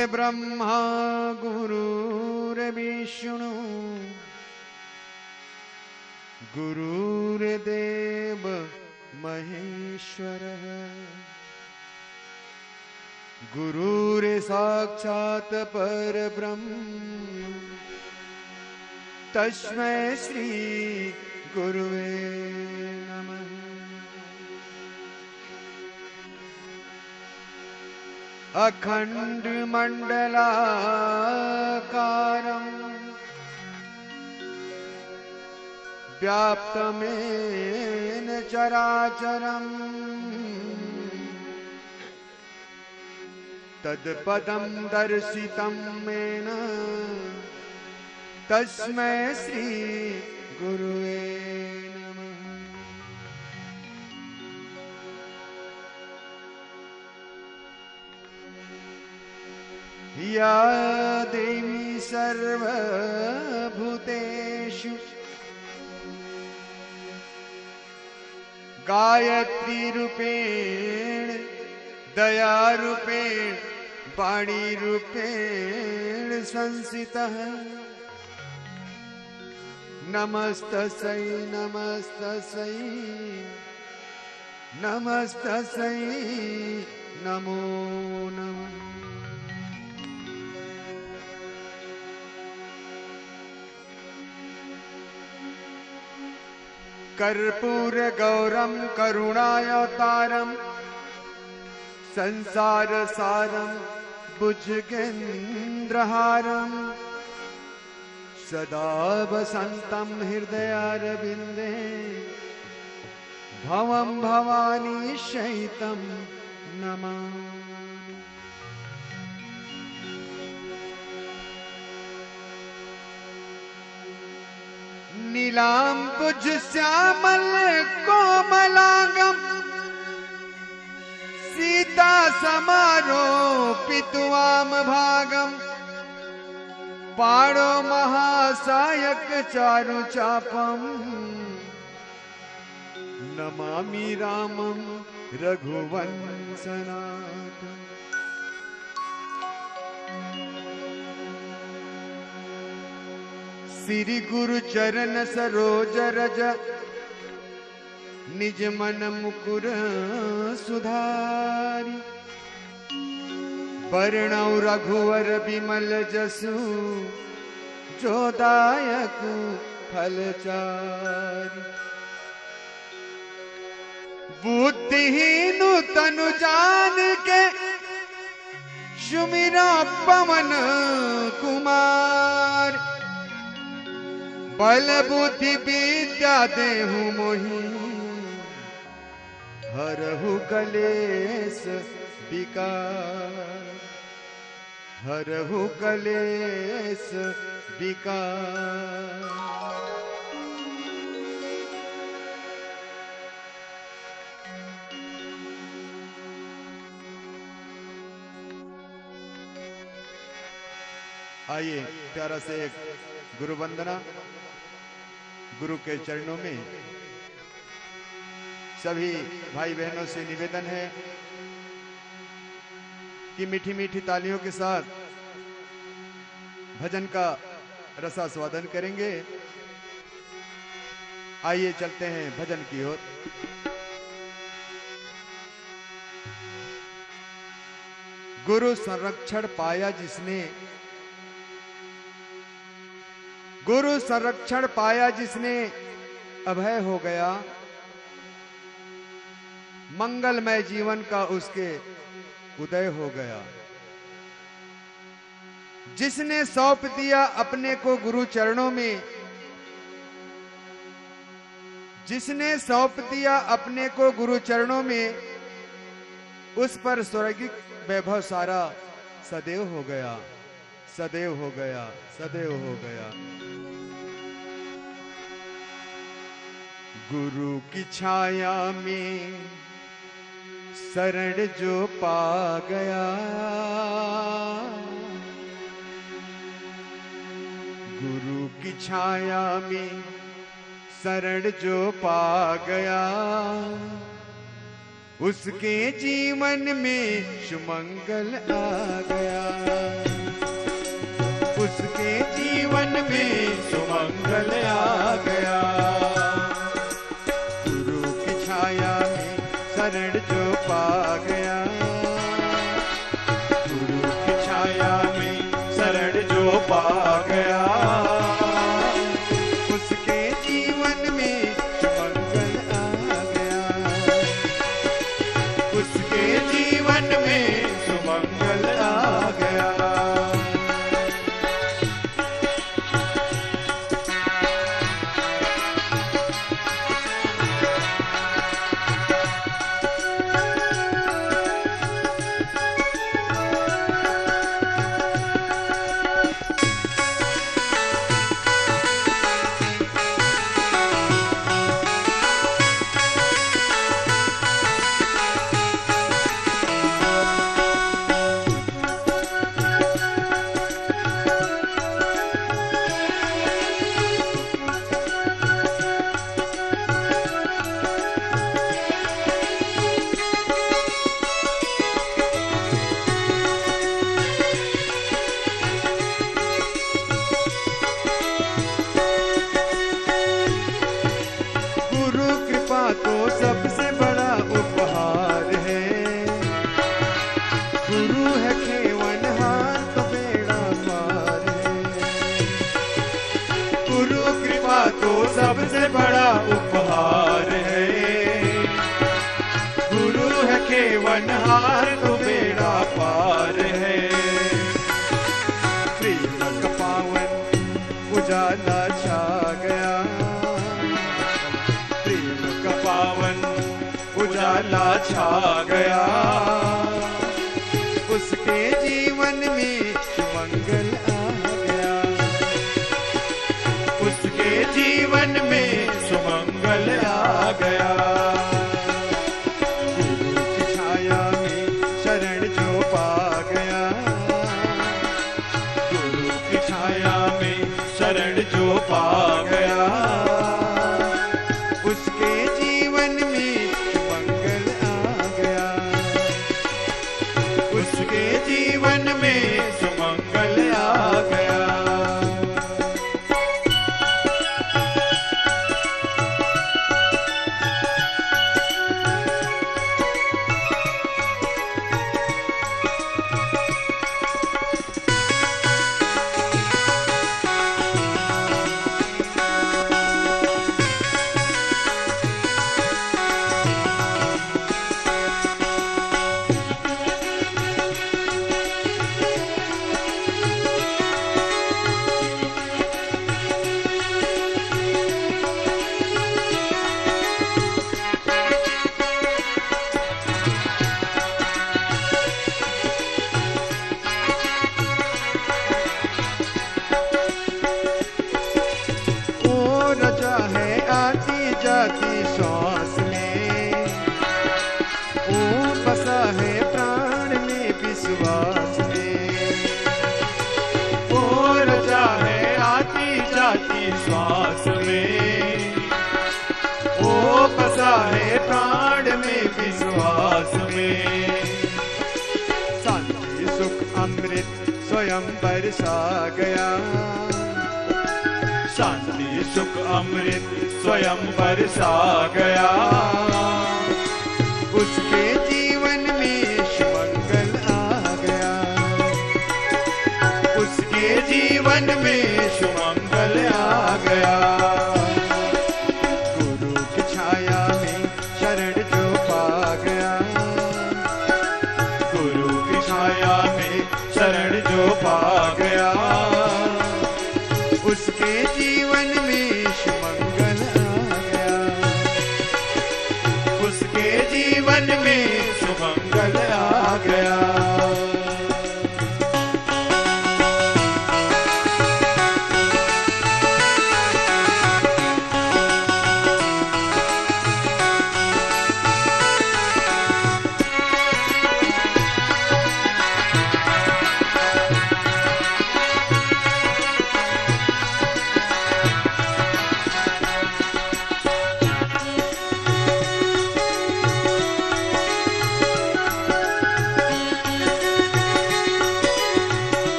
ब्रह्मा गुरुर्विष्णु गुरुर्देव महेश्वरः गुरुर्साक्षात् परब्रह्म तस्मै श्री गुरुवे नमः। अखंड मंडलाकारं व्याप्तमेन चराचरम् तत्पदं दर्शितं मेन तस्मै श्री गुरुवे नमः। या देवी सर्वभूतेषु गायत्री रूपेण दया रूपेण वाणी रूपेण संस्थितः नमस्तस्यै नमस्तस्यै नमस्तस्यै नमो नमः। कर्पूर गौरम करुणावतारम संसार सारम भुजगेन्द्रहारम सदा वसंतम हृदयारविंदे भवं भवानी शयितं नमामि। नीलांबुज श्यामल कोमलांगम सीता समारोपितवाम भागम पाणो महासायक चारु चापम नमामि रामं रघुवंशनाथम्। श्री गुरु चरण सरोज रज निज मन मुकुर सुधारी वर्णौ रघुवर बिमल जसु जो दायक फलचारी। बुद्धिहीन तनु जान के सुमिरा पवन कुमार बल बुद्धि विद्या देहु मोहि हरहु कलेश विकार हरहु कलेश विकार। आइए प्यारा से एक गुरु वंदना। गुरु के चरणों में सभी भाई बहनों से निवेदन है कि मीठी मीठी तालियों के साथ भजन का रसास्वादन करेंगे। आइए चलते हैं भजन की ओर। गुरु संरक्षण पाया जिसने गुरु संरक्षण पाया जिसने अभय हो गया मंगलमय जीवन का उसके उदय हो गया। जिसने सौंप दिया अपने को गुरु चरणों में जिसने सौंप दिया अपने को गुरु चरणों में उस पर स्वर्गिक वैभव सारा सदैव हो गया सदैव हो गया सदैव हो गया। गुरु की छाया में शरण जो पा गया गुरु की छाया में शरण जो पा गया उसके जीवन में सुमंगल आ गया। पा गया, उसके जीवन में सुमंगल आ गया, उसके जीवन में सुमंगल आ गया। तो सबसे बड़ा उपहार है, गुरु है खेवनहार तो बेड़ा पार है। गुरु कृपा तो सबसे बड़ा उपहार है, गुरु है खेवनहार तो बेड़ा पार है। प्रेम का पावन उजाला छा गया, पावन उजाला छा गया, उसके जीवन में सुमंगल आ गया, उसके जीवन में सुमंगल आ गया। गुरु की छाया में शरण जो पा गया, गुरु की छाया में शरण जो पा गया, उसके जीवन में सुमंगल आ गया, उसके जीवन में सुमंगल आ गया। जाती सांस में ओ बसा है प्राण में विश्वास में, ओ रजा है आती जाती श्वास में, ओ बसा है प्राण में विश्वास में। शांति सुख अमृत स्वयं बरसा गया, शांति सुख अमृत स्वयं बरसा गया, उसके जीवन में सुमंगल आ गया, उसके जीवन में सुमंगल आ गया। गुरु की छाया में शरण जो पा गया, गुरु की छाया में शरण जो पा गया, उसके जीवन में सुमंगल आ गया, उसके जीवन में सुमंगल आ गया।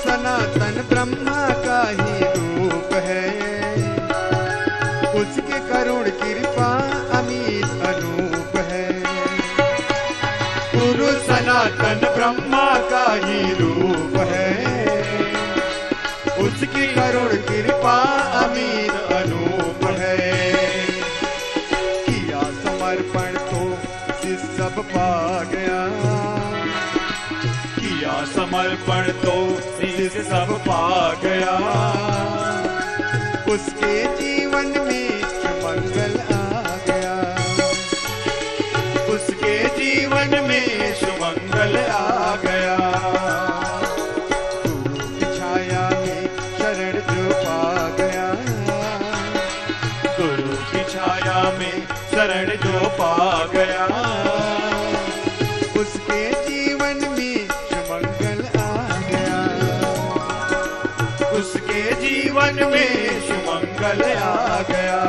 सनातन ब्रह्मा का ही रूप आशीष सब पा गया। उसके जीवन में सुमंगल आ गया। उसके जीवन में सुमंगल आ गया। गुरु की छाया में शरण जो पा गया। गुरु की छाया में शरण जो पा गया। उसके जीवन में सुमंगल आ गया। उसके जीवन में सुमंगल आ गया।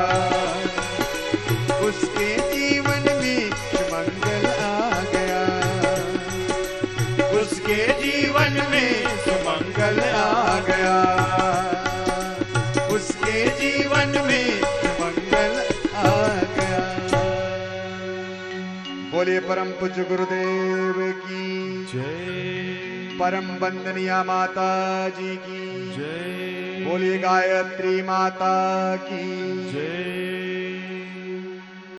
उसके जीवन में सुमंगल आ गया। उसके जीवन में सुमंगल आ गया। उसके जीवन में सुमंगल आ गया। बोलिए परम पूज्य गुरुदेव की जय। परम वंदनीय माता जी की जय। बोलिए गायत्री माता की जय।